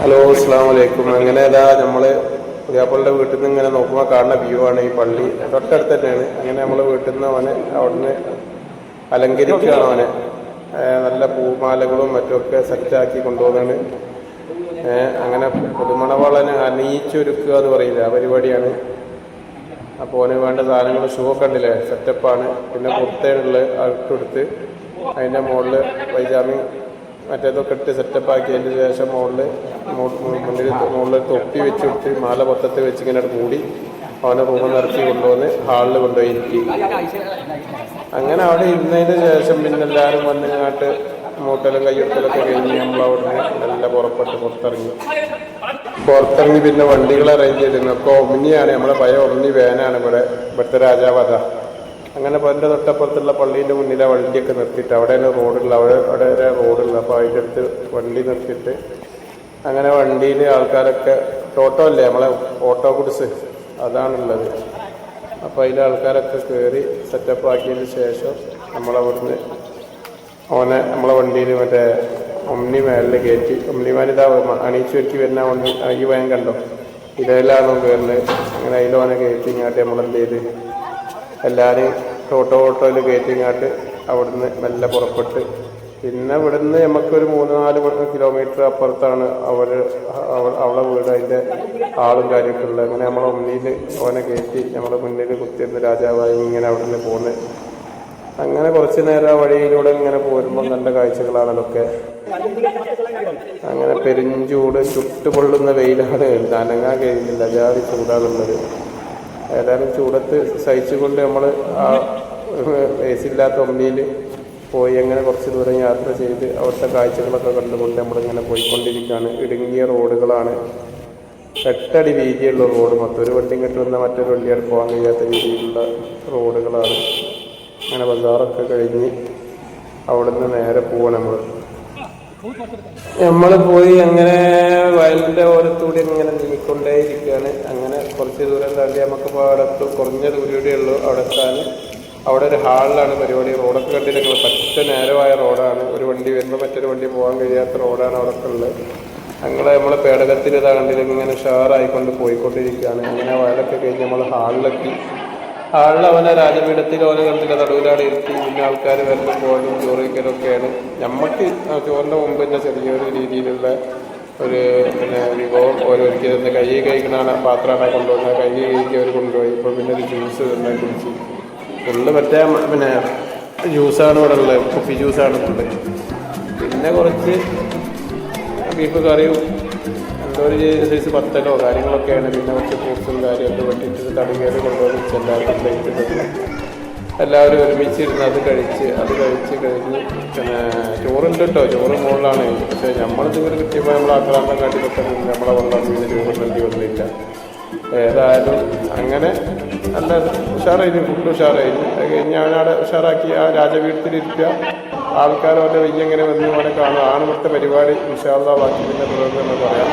Hello, അസ്സലാമു അലൈക്കും. അങ്ങനെ ഇതാ നമ്മൾ പുതിയാപ്പളുടെ വീട്ടിൽ നിന്ന് ഇങ്ങനെ നോക്കുമ്പോൾ കാണുന്ന വ്യൂ ആണ് ഈ പള്ളി. തൊട്ടടുത്ത് തന്നെയാണ്. അങ്ങനെ നമ്മൾ വീട്ടിൽ നിന്ന് അവനെ അവിടുന്ന് അലങ്കരിക്കുകയാണ്. അവനെ നല്ല പൂമാലകളും മറ്റുമൊക്കെ സെറ്റാക്കി കൊണ്ടുപോകുന്നതാണ്. അങ്ങനെ പുതുമണവാളനെ അണിയിച്ചൊരുക്കുക എന്ന് പറയില്ല, ആ പരിപാടിയാണ്. അപ്പോൾ അവന് വേണ്ട സാധനങ്ങൾ ഷൂ ഒക്കെ ഉണ്ടല്ലേ, സെറ്റപ്പാണ്. പിന്നെ കുർത്തയുള്ള അകട്ടെടുത്ത് അതിൻ്റെ മുകളിൽ പൈജാമി മറ്റേതൊക്കെ ഇട്ട് സെറ്റപ്പ് ആക്കിയതിന് ശേഷം മുകളിൽ തൊപ്പി വെച്ചിട്ട് മാല പൊത്തത്ത് വെച്ച് ഇങ്ങനെ മൂടി അവനെ റൂമിൽ നിറച്ച് കൊണ്ടുവന്ന് ഹാളിൽ കൊണ്ടുപോയി ഇരുത്തി. അങ്ങനെ അവിടെ ഇരുന്നതിന് ശേഷം പിന്നെ എല്ലാവരും വന്നിങ്ങാട്ട് മൂട്ടലും കയ്യെടുക്കലൊക്കെ കഴിഞ്ഞ് നമ്മളവിടുന്ന് നല്ല പുറത്തിറങ്ങി പിന്നെ വണ്ടികൾ അറേഞ്ച് ചെയ്തിരുന്നു. അപ്പോൾ ഒമ്നിയാണ്, നമ്മളെ പഴയ ഒമ്നി വാനാണ് ഇവിടുത്തെ രാജാവധ. അങ്ങനെ എൻ്റെ തൊട്ടപ്പുറത്തുള്ള പള്ളീൻ്റെ മുന്നിലെ വണ്ടിയൊക്കെ നിർത്തിയിട്ട് അവിടെയാണ് റോഡുള്ള, അവിടെ റോഡുള്ള. അപ്പോൾ അതിൻ്റെ അടുത്ത് വണ്ടി നിർത്തിയിട്ട് അങ്ങനെ വണ്ടിയിൽ ആൾക്കാരൊക്കെ ടോട്ടോ അല്ലേ, നമ്മളെ ഓട്ടോ ഗുഡ്സ് അതാണുള്ളത്. അപ്പോൾ അതിലെ ആൾക്കാരൊക്കെ കയറി സെറ്റപ്പ് ആക്കിയതിന് ശേഷം നമ്മളവിടുന്ന് നമ്മളെ വണ്ടിയിൽ മറ്റേ ഒമ്നി വാനിൽ കയറ്റി. ഒമ്നി വാൻ ഇതാ അണിയിച്ചു വെക്കി വരുന്ന ഈ വാൻ കണ്ടോ, ഇതിലാണോ കയറുന്നത്. അങ്ങനെ അതിലോനെ കയറ്റി ഇങ്ങോട്ട് നമ്മളെന്ത് ചെയ്ത് എല്ലാവരെയും ഓട്ടോയിൽ കയറ്റിങ്ങാട്ട് അവിടുന്ന് മെല്ലെ പുറപ്പെട്ട്. പിന്നെ ഇവിടുന്ന് നമുക്കൊരു 3-4 കിലോമീറ്റർ അപ്പുറത്താണ് അവളെ വീട്, അതിൻ്റെ ആളും കാര്യമൊക്കെ ഉള്ളത്. അങ്ങനെ നമ്മളെ മുന്നിൽ അവനെ കയറ്റി നമ്മളെ മുന്നിൽ കുത്തിയിരുന്ന് രാജാവായി ഇങ്ങനെ അവിടുന്ന് പോകുന്നത്. അങ്ങനെ കുറച്ച് നേരം ആ വഴിയിലൂടെ ഇങ്ങനെ പോരുമ്പോൾ നല്ല കാഴ്ചകളാണതൊക്കെ. അങ്ങനെ പെരിഞ്ചൂട് ചുട്ടുപൊള്ളുന്ന വെയിലാണ്, നനങ്ങാൻ കഴിയുന്നില്ല, ജാതി ചൂടാണുള്ളത്. ഏതായാലും ചൂടത്ത് സഹിച്ചുകൊണ്ട് നമ്മൾ ആ AC ഇല്ലാത്ത ഒമ്നിയിൽ പോയി അങ്ങനെ കുറച്ച് ദൂരം യാത്ര ചെയ്ത് അവിടുത്തെ കാഴ്ചകളൊക്കെ കണ്ടുകൊണ്ട് നമ്മളിങ്ങനെ പോയിക്കൊണ്ടിരിക്കുകയാണ്. ഇടുങ്ങിയ റോഡുകളാണ്, 8 അടി വീതിയുള്ള റോഡ്. ഒരു വണ്ടി ഇങ്ങോട്ട് വന്നാൽ മറ്റൊരു വണ്ടിയാണ് പോകാൻ കഴിയാത്ത രീതിയിലുള്ള റോഡുകളാണ്. അങ്ങനെ ബസാറൊക്കെ കഴിഞ്ഞ് അവിടുന്ന് നേരെ പോവാണ് നമ്മൾ പോയി അങ്ങനെ വയലിൻ്റെ ഓരത്തൂടി ഇങ്ങനെ നീങ്ങിക്കൊണ്ടേയിരിക്കുകയാണ്. അങ്ങനെ കുറച്ച് ദൂരം തള്ളി നമുക്ക് അടുത്ത് കുറഞ്ഞ ദൂരമേ ഉള്ളൂ അവിടെ എത്താൻ. അവിടെ ഒരു ഹാളിലാണ് പരിപാടി. റോഡൊക്കെ കണ്ടിട്ട് പറ്റ നേരമായ റോഡാണ്. ഒരു വണ്ടി വരുമ്പോൾ മറ്റൊരു വണ്ടി പോകാൻ കഴിയാത്ത റോഡാണ് അവിടെ ഉള്ളത്. നമ്മളെ പേടകത്തിൽ ഇതാ കണ്ടിട്ട് ഇങ്ങനെ ഷെയറായിക്കൊണ്ട് പോയിക്കൊണ്ടിരിക്കുകയാണ്. അങ്ങനെ വയലൊക്കെ കഴിഞ്ഞ് നമ്മൾ ഹാളിലെത്തി. ഹാളിൽ അവനെ രാജപീഠത്തിൽ ഓരോ കണ്ടില്ല നടുവിലാണ് ഇരുത്തി. പിന്നെ ആൾക്കാർ വരലും പോലും ചോറ് വയ്ക്കലൊക്കെയാണ്. നമുക്ക് ചോറിൻ്റെ മുമ്പ് തന്നെ ചെറിയൊരു രീതിയിലുള്ള ഒരു വിഭവം ഓരോരിക്കൽ കൈ കഴിക്കണ പാത്രമാണ് കൊണ്ടുവന്നത്. കൈ കഴിക്കി അവർ കൊണ്ടുപോയി. ഇപ്പോൾ പിന്നെ ഒരു ജ്യൂസ് തന്നെ കുടിച്ച് മറ്റേ ജ്യൂസാണ് ഇവിടെ ഉള്ളത്, കോഫി ജ്യൂസാണ് ഉള്ളത്. പിന്നെ കുറച്ച് ബീഫ് കറിയും എന്തോ ഒരു സൈസ് പത്തലോ കാര്യങ്ങളൊക്കെയാണ്. പിന്നെ കുറച്ച് ഫ്രൂട്ട്സും കാര്യമൊക്കെ വെട്ടിയിട്ട് തടികേറി കൊണ്ടുവന്ന് എല്ലാവർക്കും പ്ലേറ്റ് എല്ലാവരും ഒരുമിച്ചിരുന്ന് അത് കഴിച്ച് കഴിഞ്ഞ് പിന്നെ ചോറുണ്ട് കേട്ടോ. ചോറ് മുകളിലാണ്. പക്ഷേ നമ്മളിതുവരെ കിട്ടിയപ്പോൾ നമ്മൾ ആക്രാന്തം കാട്ടിലൊക്കെ നമ്മളെ വെള്ളം ചോറ് നൽകി വന്നില്ല. ഏതായാലും അങ്ങനെ നല്ല ഉഷാറായിരുന്നു, ഫുഡ് ഉഷാറായിരുന്നു. അത് കഴിഞ്ഞ് അവനവിടെ ഉഷാറാക്കി ആ രാജവീട്ടിലിരിക്കുക. ആൾക്കാർ അവൻ്റെ വയ്യെങ്ങനെ വന്ന് അവനെ കാണുക ആണ് ഇവിടുത്തെ പരിപാടി. ഇൻഷാ അല്ലാഹ് ബാക്കി പിന്നെ തുടർന്ന് പറയാം.